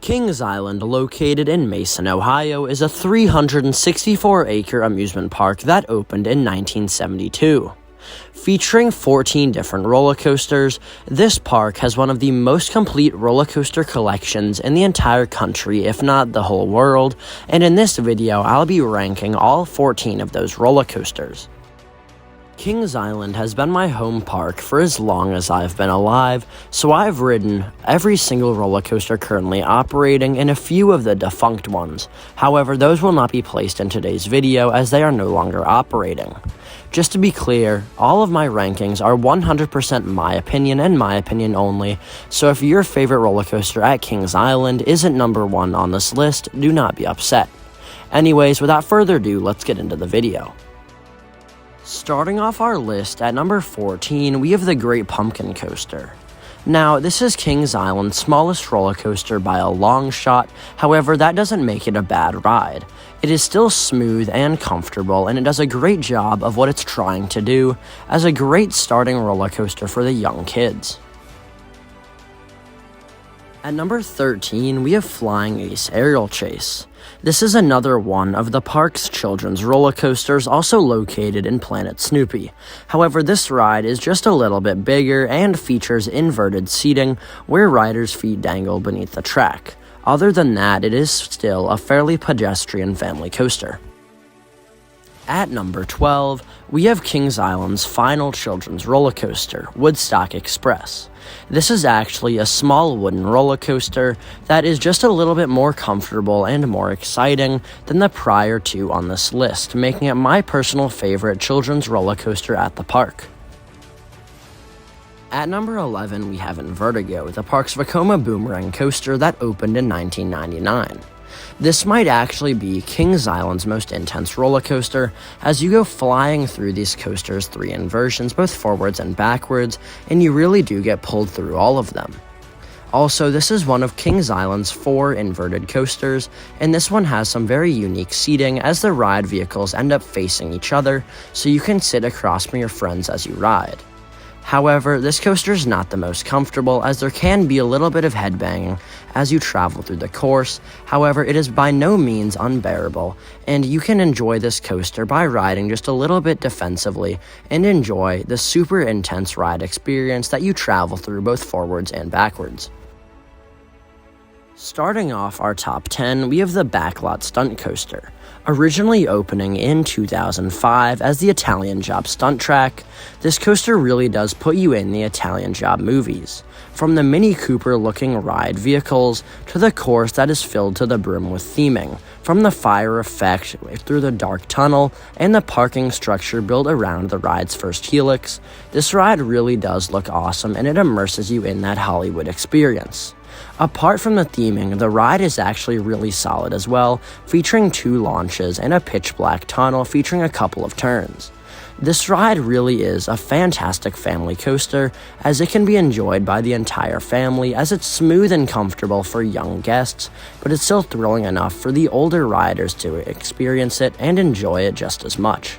Kings Island, located in Mason, Ohio, is a 364-acre amusement park that opened in 1972. Featuring 14 different roller coasters, this park has one of the most complete roller coaster collections in the entire country, if not the whole world, and in this video I'll be ranking all 14 of those roller coasters. Kings Island has been my home park for as long as I've been alive, so I've ridden every single roller coaster currently operating and a few of the defunct ones. However, those will not be placed in today's video as they are no longer operating. Just to be clear, all of my rankings are 100% my opinion and my opinion only, so if your favorite roller coaster at Kings Island isn't number 1 on this list, do not be upset. Anyways, without further ado, let's get into the video. Starting off our list at number 14, we have the Great Pumpkin Coaster. Now, this is Kings Island's smallest roller coaster by a long shot, however, that doesn't make it a bad ride. It is still smooth and comfortable, and it does a great job of what it's trying to do as a great starting roller coaster for the young kids. At number 13, we have Flying Ace Aerial Chase. This is another one of the park's children's roller coasters, also located in Planet Snoopy. However, this ride is just a little bit bigger and features inverted seating where riders' feet dangle beneath the track. Other than that, it is still a fairly pedestrian family coaster. At number 12, we have Kings Island's final children's roller coaster, WOODSTOCK Express. This is actually a small wooden roller coaster that is just a little bit more comfortable and more exciting than the prior two on this list, making it my personal favorite children's roller coaster at the park. At number 11, we have INVERTIGO, the park's Vekoma Boomerang coaster that opened in 1999. This might actually be Kings Island's most intense roller coaster, as you go flying through these coasters' 3 inversions, both forwards and backwards, and you really do get pulled through all of them. Also, this is one of Kings Island's 4 inverted coasters, and this one has some very unique seating as the ride vehicles end up facing each other, so you can sit across from your friends as you ride. However, this coaster is not the most comfortable, as there can be a little bit of headbanging as you travel through the course. However, it is by no means unbearable, and you can enjoy this coaster by riding just a little bit defensively and enjoy the super intense ride experience that you travel through both forwards and backwards. Starting off our top 10, we have the BACKLOT Stunt Coaster. Originally opening in 2005 as the Italian Job stunt track, this coaster really does put you in the Italian Job movies. From the Mini Cooper looking ride vehicles to the course that is filled to the brim with theming, from the fire effect through the dark tunnel and the parking structure built around the ride's first helix, this ride really does look awesome and it immerses you in that Hollywood experience. Apart from the theming, the ride is actually really solid as well, featuring 2 launches and a pitch black tunnel featuring a couple of turns. This ride really is a fantastic family coaster, as it can be enjoyed by the entire family as it's smooth and comfortable for young guests, but it's still thrilling enough for the older riders to experience it and enjoy it just as much.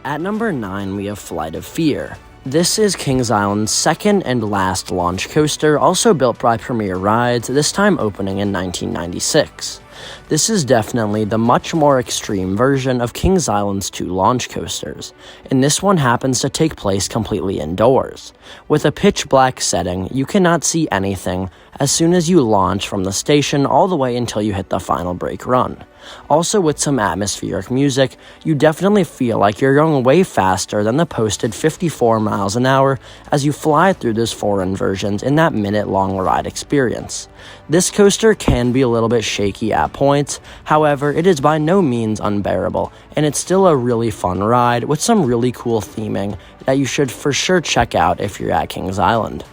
At number 9, we have Flight of Fear. This is Kings Island's second and last launch coaster, also built by Premier Rides, this time opening in 1996. This is definitely the much more extreme version of Kings Island's 2 launch coasters, and this one happens to take place completely indoors. With a pitch black setting, you cannot see anything as soon as you launch from the station all the way until you hit the final brake run. Also, with some atmospheric music, you definitely feel like you're going way faster than the posted 54 miles an hour as you fly through those 4 inversions in that minute-long ride experience. This coaster can be a little bit shaky at points, however, it is by no means unbearable, and it's still a really fun ride with some really cool theming that you should for sure check out if you're at Kings Island.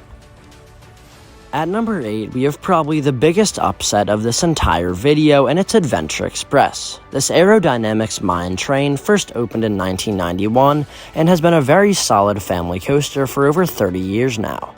At number 8, we have probably the biggest upset of this entire video, and it's Adventure Express. This aerodynamics mine train first opened in 1991 and has been a very solid family coaster for over 30 years now.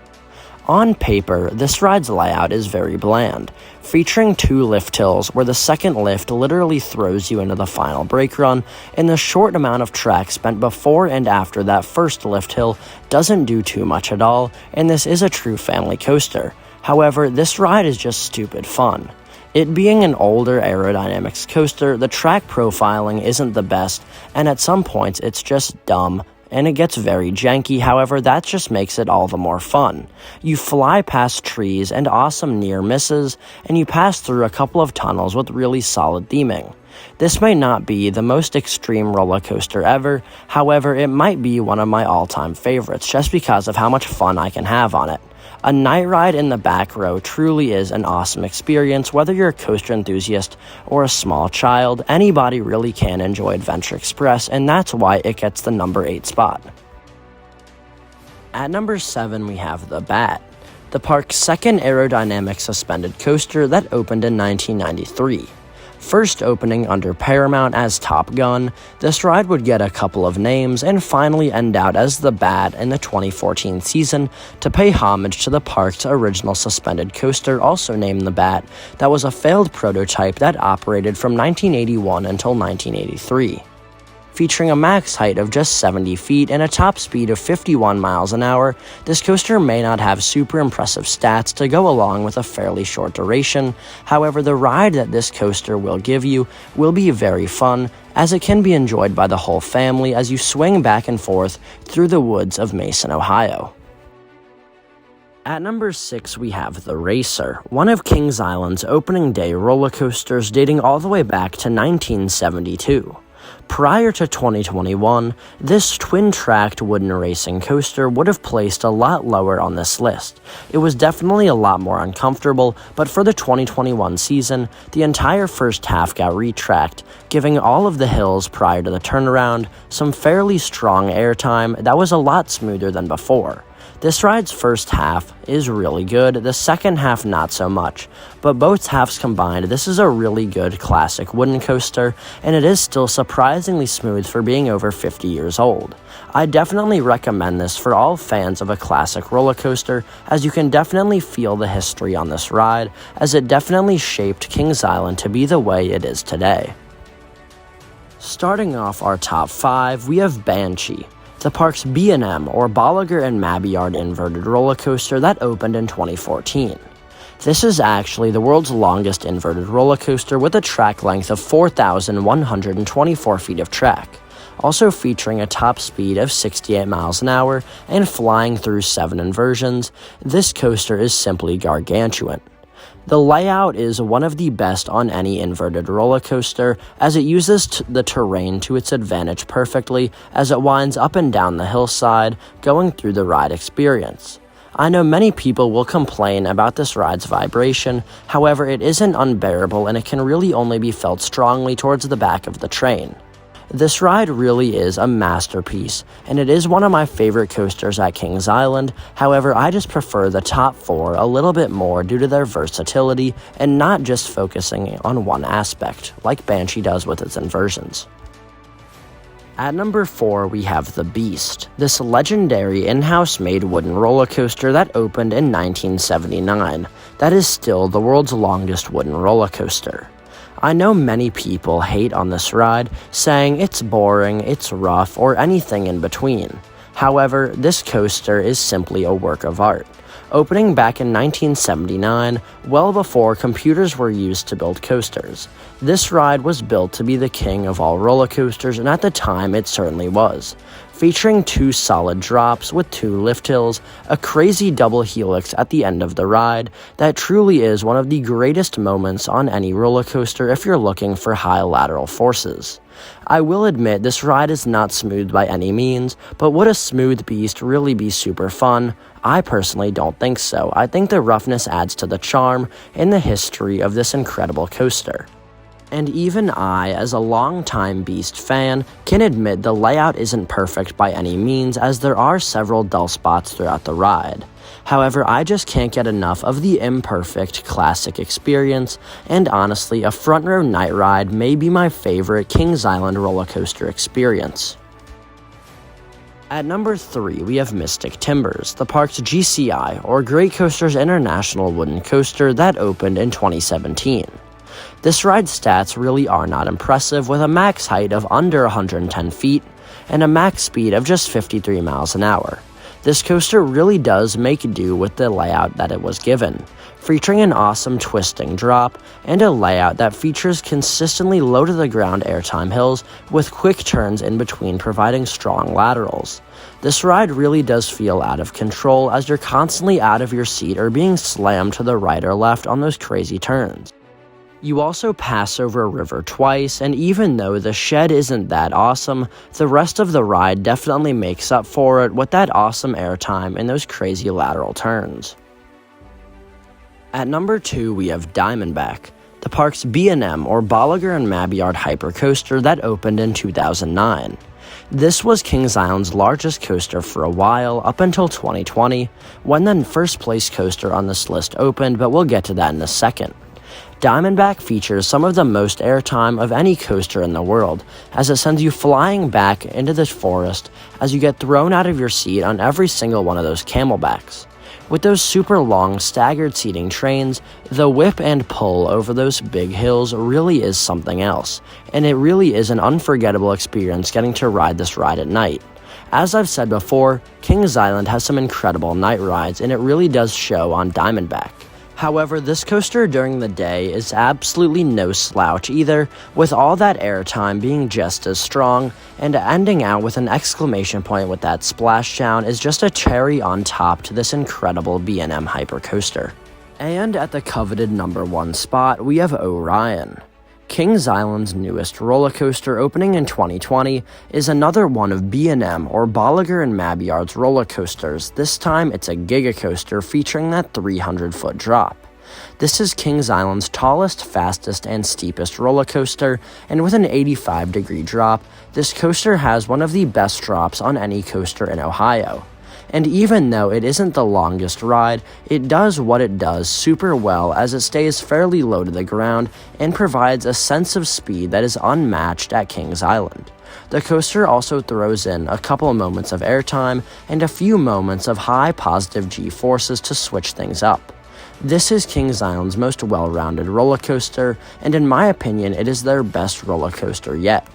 On paper, this ride's layout is very bland, featuring 2 lift hills where the second lift literally throws you into the final brake run, and the short amount of track spent before and after that first lift hill doesn't do too much at all, and this is a true family coaster. However, this ride is just stupid fun. It being an older aerodynamics coaster, the track profiling isn't the best, and at some points it's just dumb, and it gets very janky. However, that just makes it all the more fun. You fly past trees and awesome near misses, and you pass through a couple of tunnels with really solid theming. This may not be the most extreme roller coaster ever, however, it might be one of my all-time favorites just because of how much fun I can have on it. A night ride in the back row truly is an awesome experience. Whether you're a coaster enthusiast or a small child, anybody really can enjoy Adventure Express, and that's why it gets the number 8 spot. At number 7, we have the Bat, the park's second aerodynamic suspended coaster that opened in 1993. First opening under Paramount as Top Gun, this ride would get a couple of names and finally end out as the Bat in the 2014 season to pay homage to the park's original suspended coaster, also named the Bat, that was a failed prototype that operated from 1981 until 1983. Featuring a max height of just 70 feet and a top speed of 51 miles an hour, this coaster may not have super impressive stats to go along with a fairly short duration. However, the ride that this coaster will give you will be very fun, as it can be enjoyed by the whole family as you swing back and forth through the woods of Mason, Ohio. At number 6, we have the Racer, one of Kings Island's opening day roller coasters dating all the way back to 1972. Prior to 2021, this twin-tracked wooden racing coaster would have placed a lot lower on this list. It was definitely a lot more uncomfortable, but for the 2021 season, the entire first half got retracked, giving all of the hills prior to the turnaround some fairly strong airtime that was a lot smoother than before. This ride's first half is really good, the second half not so much, but both halves combined, this is a really good classic wooden coaster, and it is still surprisingly smooth for being over 50 years old. I definitely recommend this for all fans of a classic roller coaster, as you can definitely feel the history on this ride, as it definitely shaped Kings Island to be the way it is today. Starting off our top 5, we have Banshee, the park's B&M or Bolliger and Mabillard inverted roller coaster that opened in 2014. This is actually the world's longest inverted roller coaster with a track length of 4,124 feet of track, also featuring a top speed of 68 miles an hour and flying through 7 inversions. This coaster is simply gargantuan. The layout is one of the best on any inverted roller coaster, as it uses the terrain to its advantage perfectly as it winds up and down the hillside, going through the ride experience. I know many people will complain about this ride's vibration, however it isn't unbearable and it can really only be felt strongly towards the back of the train. This ride really is a masterpiece, and it is one of my favorite coasters at Kings Island. However, I just prefer the top 4 a little bit more due to their versatility and not just focusing on one aspect, like Banshee does with its inversions. At number 4, we have the Beast, this legendary in-house made wooden roller coaster that opened in 1979. That is still the world's longest wooden roller coaster. I know many people hate on this ride, saying it's boring, it's rough, or anything in between. However, this coaster is simply a work of art. Opening back in 1979, well before computers were used to build coasters. This ride was built to be the king of all roller coasters, and at the time it certainly was. Featuring 2 solid drops with 2 lift hills, a crazy double helix at the end of the ride, that truly is one of the greatest moments on any roller coaster if you're looking for high lateral forces. I will admit this ride is not smooth by any means, but would a smooth Beast really be super fun? I personally don't think so. I think the roughness adds to the charm and the history of this incredible coaster. And even I, as a longtime Beast fan, can admit the layout isn't perfect by any means, as there are several dull spots throughout the ride. However, I just can't get enough of the imperfect classic experience, and honestly, a front row night ride may be my favorite Kings Island roller coaster experience. At number 3, we have Mystic Timbers, the park's GCI, or Great Coasters International Wooden Coaster that opened in 2017. This ride's stats really are not impressive, with a max height of under 110 feet and a max speed of just 53 miles an hour. This coaster really does make do with the layout that it was given, featuring an awesome twisting drop and a layout that features consistently low-to-the-ground airtime hills with quick turns in between, providing strong laterals. This ride really does feel out of control, as you're constantly out of your seat or being slammed to the right or left on those crazy turns. You also pass over a river twice, and even though the shed isn't that awesome, the rest of the ride definitely makes up for it with that awesome airtime and those crazy lateral turns. At number 2, we have Diamondback, the park's B&M or Bolliger and Mabillard hypercoaster that opened in 2009. This was Kings Island's largest coaster for a while, up until 2020, when the first place coaster on this list opened, but we'll get to that in a second. Diamondback features some of the most airtime of any coaster in the world, as it sends you flying back into the forest as you get thrown out of your seat on every single one of those camelbacks. With those super long staggered seating trains, the whip and pull over those big hills really is something else, and it really is an unforgettable experience getting to ride this ride at night. As I've said before, Kings Island has some incredible night rides, and it really does show on Diamondback. However, this coaster during the day is absolutely no slouch either, with all that airtime being just as strong, and ending out with an exclamation point with that splashdown is just a cherry on top to this incredible B&M hypercoaster. And at the coveted number 1 spot, we have Orion. Kings Island's newest roller coaster, opening in 2020, is another one of B&M or Bolliger and Mabillard's roller coasters. This time it's a giga coaster featuring that 300-foot drop. This is Kings Island's tallest, fastest, and steepest roller coaster, and with an 85-degree drop, this coaster has one of the best drops on any coaster in Ohio. And even though it isn't the longest ride, it does what it does super well, as it stays fairly low to the ground and provides a sense of speed that is unmatched at Kings Island. The coaster also throws in a couple of moments of airtime and a few moments of high positive G-forces to switch things up. This is Kings Island's most well-rounded roller coaster, and in my opinion, it is their best roller coaster yet.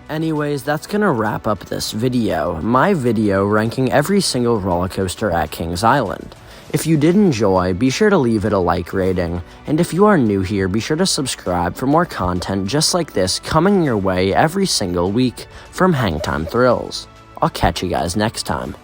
Anyways, that's gonna wrap up this video, my video ranking every single roller coaster at Kings Island. If you did enjoy, be sure to leave it a like rating, and if you are new here, be sure to subscribe for more content just like this coming your way every single week from Hangtime Thrills. I'll catch you guys next time.